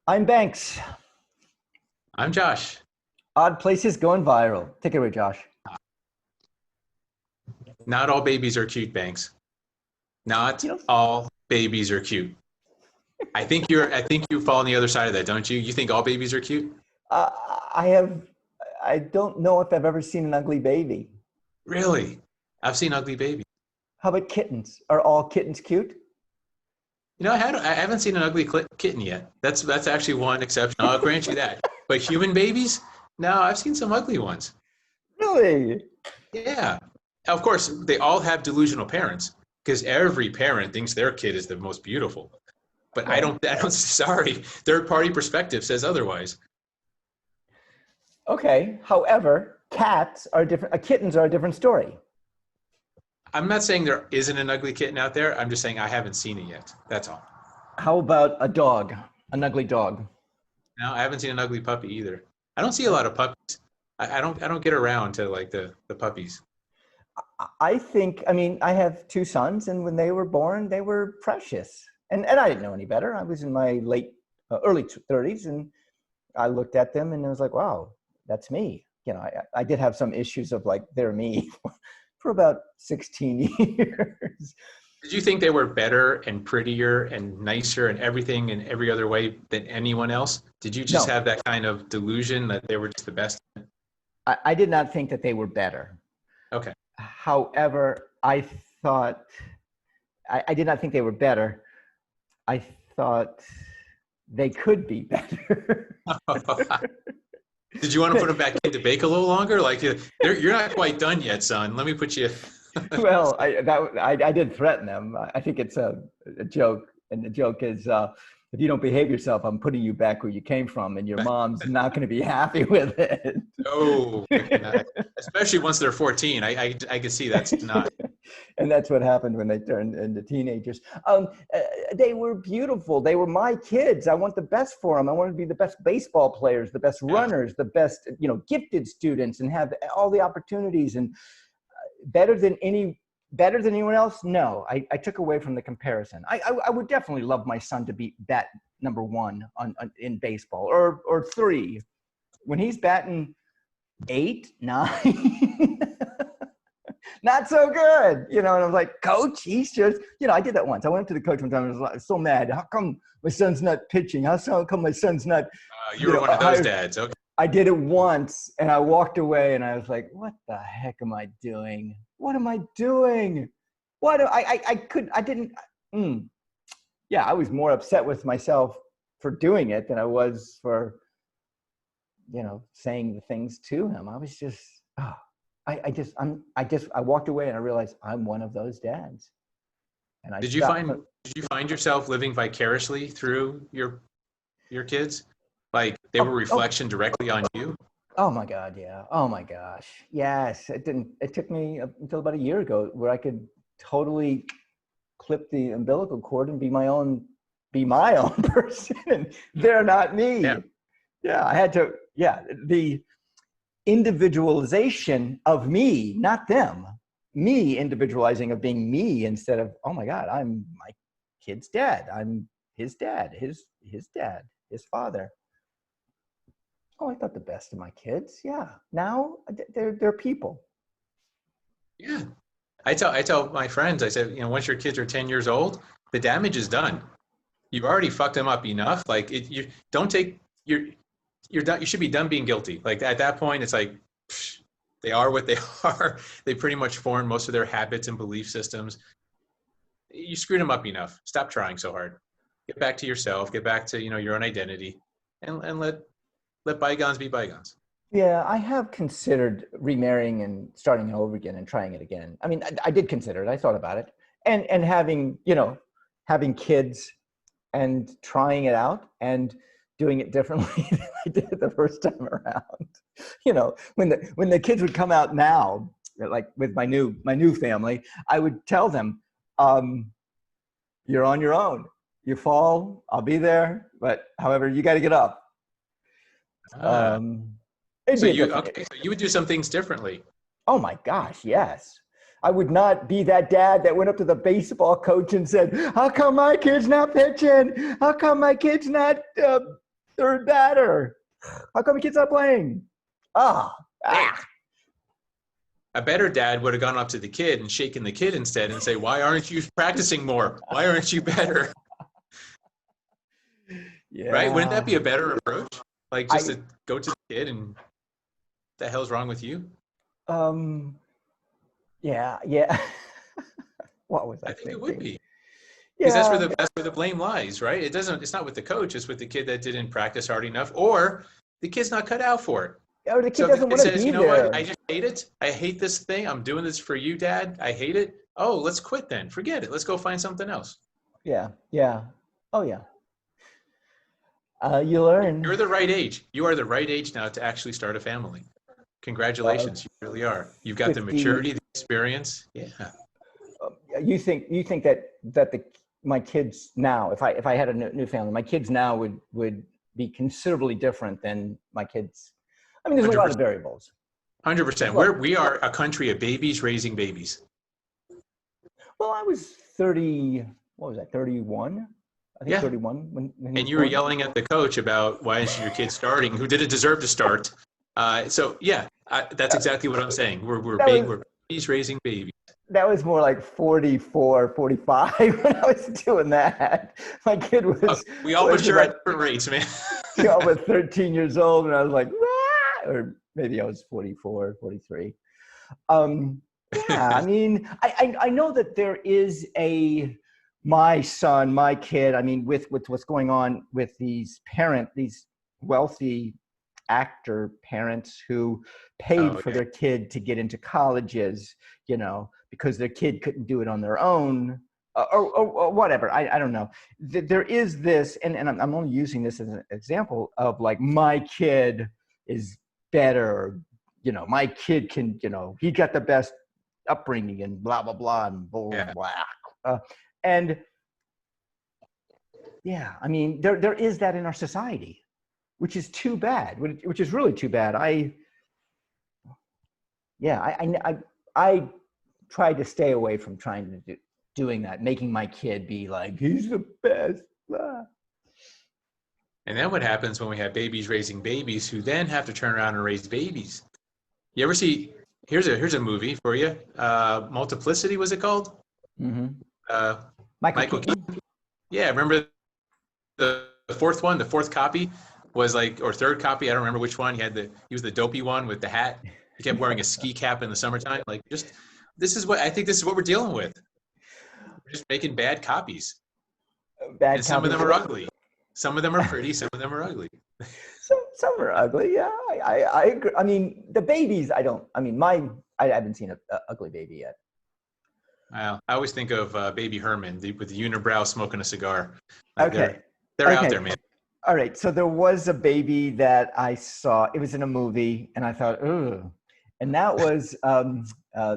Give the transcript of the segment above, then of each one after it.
I'm Banks. I'm Josh. Odd places going viral. Take it away, Josh. Not all babies are cute, Banks. Not You know, all babies are cute. I think you fall on the other side of that, don't you? You think all babies are cute? uh, I have. I don't know if I've ever seen an ugly baby. Really? I've seen ugly babies. How about kittens? Are all kittens cute? I haven't seen an ugly kitten yet. That's actually one exception. I'll grant you that. But human babies? No, I've seen some ugly ones. Really? Yeah. Of course, they all have delusional parents because every parent thinks their kid is the most beautiful. But I Okay. don't, I don't, sorry, third party perspective says otherwise. Okay. However, cats are different. Kittens are a different story. I'm not saying there isn't an ugly kitten out there. I'm just saying I haven't seen it yet. That's all. How about a dog? An ugly dog. No, I haven't seen an ugly puppy either. I don't see a No. lot of puppies. I don't get around to like the puppies. I think. I mean, I have two sons, and when they were born, they were precious. And I didn't know any better. I was in my early 30s, and I looked at them and I was like, wow, that's me. I did have some issues of like, they're me for about 16 years. Did you think they were better and prettier and nicer and everything in every other way than anyone else? Did you just No, have that kind of delusion that they were just the best? I did not think that they were better. Okay. However, thought, I did not think they were better. I thought they could be better. Did you want to put them back into bake a little longer? Like you're not quite done yet, son. Let me put you. Well, I did threaten them. I think it's a joke, and the joke is, if you don't behave yourself, I'm putting you back where you came from, and your mom's not going to be happy with it. Oh, especially once they're 14. I can see that's not. And that's what happened when they turned into teenagers. They were beautiful. They were my kids. I want the best for them. I want to be the best baseball players, the best Yeah. runners, the best, gifted students, and have all the opportunities. And better than anyone else? No, I took away from the comparison. I would definitely love my son to be bat number one in baseball, or three. When he's batting 8, 9, not so good, and I was like, coach, he's just, I did that once. I went up to the coach one time and I was so mad. How come my son's not pitching? How come my son's not, You were one of those dads. Okay. I did it once and I walked away and I was like, what the heck am I doing? What am I doing? What I didn't, yeah, I was more upset with myself for doing it than I was for, saying the things to him. I was just, I walked away and I realized I'm one of those dads. And I Did you stopped. did you find yourself living vicariously through your kids? Like they were a reflection directly on you? Oh my God, yeah. Oh my gosh. Yes. It took me until about a year ago where I could totally clip the umbilical cord and be my own person. And they're not me. Yeah. Yeah. I had to, yeah. The individualization of me, not them, me individualizing of being me instead of, oh my God, I'm my kid's dad. I'm his dad, his dad, his father. Oh, I thought the best of my kids. Yeah. Now they're people. Yeah. I tell my friends, I said, once your kids are 10 years old, the damage is done. You've already fucked them up enough. Like you don't take you're done. You should be done being guilty. Like at that point, it's like they are what they are. They pretty much formed most of their habits and belief systems. You screwed them up enough. Stop trying so hard. Get back to yourself. Get back to your own identity, and let bygones be bygones. Yeah, I have considered remarrying and starting over again and trying it again. I mean, I did consider it. I thought about it, and having kids and trying it out and doing it differently than I did it the first time around. When the kids would come out now, like with my new family, I would tell them, "You're on your own. You fall, I'll be there, but however, you got to get up." Ah. It'd So be a you different. okay? So you would do some things differently. Oh my gosh, yes. I would not be that dad that went up to the baseball coach and said, "How come my kid's not pitching? How come my kid's not They're better. How come the kid's not playing? Ah, Hey, ah. a better dad would have gone up to the kid and shaken the kid instead and say, "Why aren't you practicing more? Why aren't you better?" Right? Wouldn't that Yeah. be a better approach? Like just I to go to the kid and the hell's wrong with you? um yeah, yeah. What was I I think it would thinking? be. Because Yeah. that's where the blame lies, right? It's not with the coach, it's with the kid that didn't practice hard enough, or the kid's not cut out for it. Or the kid So the doesn't kid want to says, be you know what, I there. just hate it. I hate this thing. I'm doing this for you, Dad. I hate it. Oh, let's quit then. Forget it. Let's go find something else. Yeah, yeah. Oh yeah. You learn. You're the right age. You are the right age now to actually start a family. Uh, Congratulations. You really are. You've got the 50. maturity, the experience. Yeah. You think that the my kids now, if I had a new family, my kids now would be considerably different than my kids. I mean, there's a lot of 100%. variables. There's 100%. a lot. We are a country of babies raising babies. Well, I was 30. What was that? 31. I think Yeah. 31 when he And was you were born. yelling at the coach about why isn't your kid starting? Who didn't deserve to start? So yeah, that's Uh, exactly what I'm saying. that was We're babies raising babies. that was more like 44, 45 when I was doing that. My kid Oh, was we all was mature about at different rates, man. 13 years old, and I was like, "Wah!" Or maybe I was 44, 43. Yeah, I mean, I know that there is my son, my kid. I mean, with what's going on with these wealthy actor parents who paid Oh for yeah, their kid to get into colleges, because their kid couldn't do it on their own, or whatever. I don't know. There is this, and I'm only using this as an example of like my kid is better. My kid can, he got the best upbringing and blah blah blah and blah yeah. blah. And yeah, I mean, there is that in our society, which is too bad. Which is really too bad. Yeah, I try to stay away from trying to doing that, making my kid be like he's the best. Blah. And then what happens when we have babies raising babies who then have to turn around and raise babies? You ever see? Here's a movie for you. Multiplicity was it called? Mm-hmm. Uh, Michael Michael Keaton. Keaton. Yeah, remember the fourth one? The fourth copy was like, or third copy. I don't remember which one. He was the dopey one with the hat. He kept wearing a ski cap in the summertime. Like, just this is what I think. This is what we're dealing with. We're just making bad copies, and Bad some of copies. them are ugly. Some of them are pretty. Some of them are ugly. Some are ugly. Yeah, I agree. I mean, the babies. I don't. I mean, I haven't seen a ugly baby yet. I always think of Baby Herman with the unibrow smoking a cigar. Like Okay. they're out there, Okay. man. All right. So there was a baby that I saw. It was in a movie, and I thought, ooh. And that was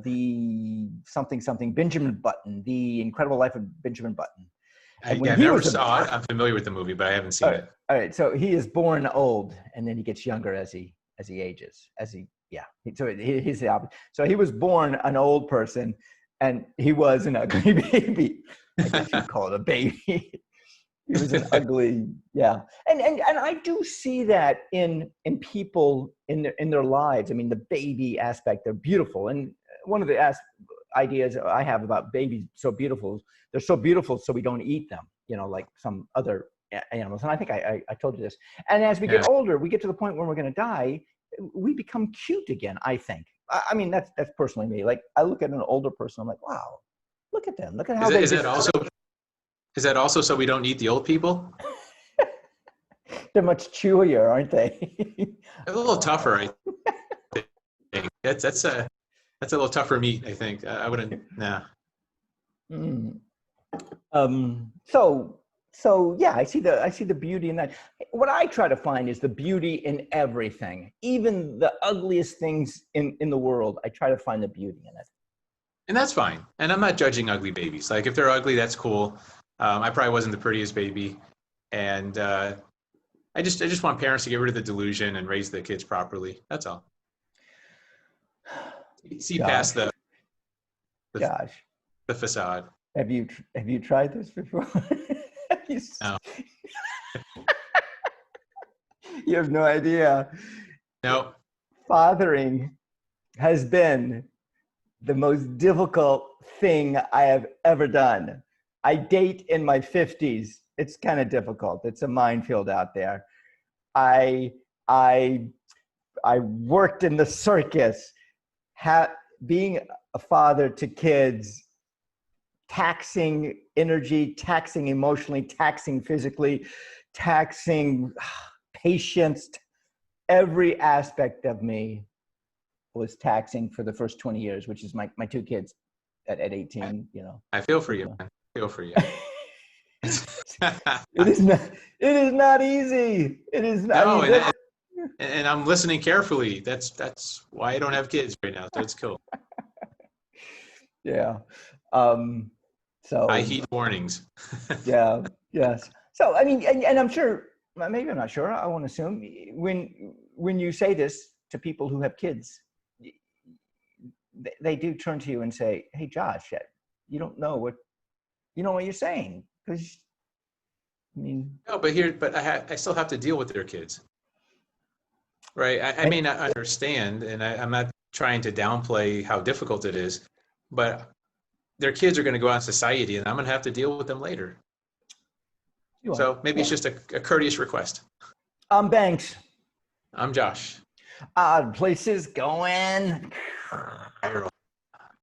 the something Benjamin Button, The Incredible Life of Benjamin Button. And when I he never was saw it. I'm familiar with the movie, but I haven't all seen right, it. all right. So he is born old, and then he gets younger as he ages. Yeah. So he's the opposite. So he was born an old person, and he was an ugly baby. I guess you'd call it a baby. He was an ugly, yeah. And I do see that in people in their lives. I mean, the baby aspect, they're beautiful. And one of the ideas I have about babies so beautiful, they're so beautiful so we don't eat them, like some other animals. And I think I told you this. And as we get Yeah. older, we get to the point where we're going to die, we become cute again, I think. I mean, that's personally me. Like, I look at an older person, I'm like, wow, look at them. Look at how they Is just, that also so we don't eat the old people? they're much chewier, aren't they? They're a little tougher, I think. That's a little tougher meat, I think. I wouldn't. Nah. Mm. So yeah, I see the beauty in that. What I try to find is the beauty in everything, even the ugliest things in the world. I try to find the beauty in it. And that's fine. And I'm not judging ugly babies. Like if they're ugly, that's cool. I probably wasn't the prettiest baby, and I just want parents to get rid of the delusion and raise the kids properly. That's all. See Josh, past the, Josh, the facade. have you tried this before? Have you, No. You have no idea. No. Fathering has been the most difficult thing I have ever done. I date in my 50s. It's kind of difficult. It's a minefield out there. I I I worked in the circus. Being a father to kids, taxing energy, taxing emotionally, taxing physically, taxing patience. Every aspect of me was taxing for the first 20 years, which is my two kids at 18, you know. I feel for you, man. I feel for you. It is not, it is not easy. It is not, No, I mean, and I'm listening carefully. That's why I don't have kids right now. That's cool. yeah. I So heed warnings. yeah, yes. So, I mean, and I'm sure, maybe I'm not sure, I won't assume, when you say this to people who have kids, they do turn to you and say, hey, Josh, you don't know what, what you're saying. Because, I mean. No, but I still have to deal with their kids. Right. I may not understand, and I'm not trying to downplay how difficult it is, but their kids are going to go out in society, and I'm going to have to deal with them later. So maybe it's just a courteous request. I'm Banks. I'm Josh. Odd places going. Viral.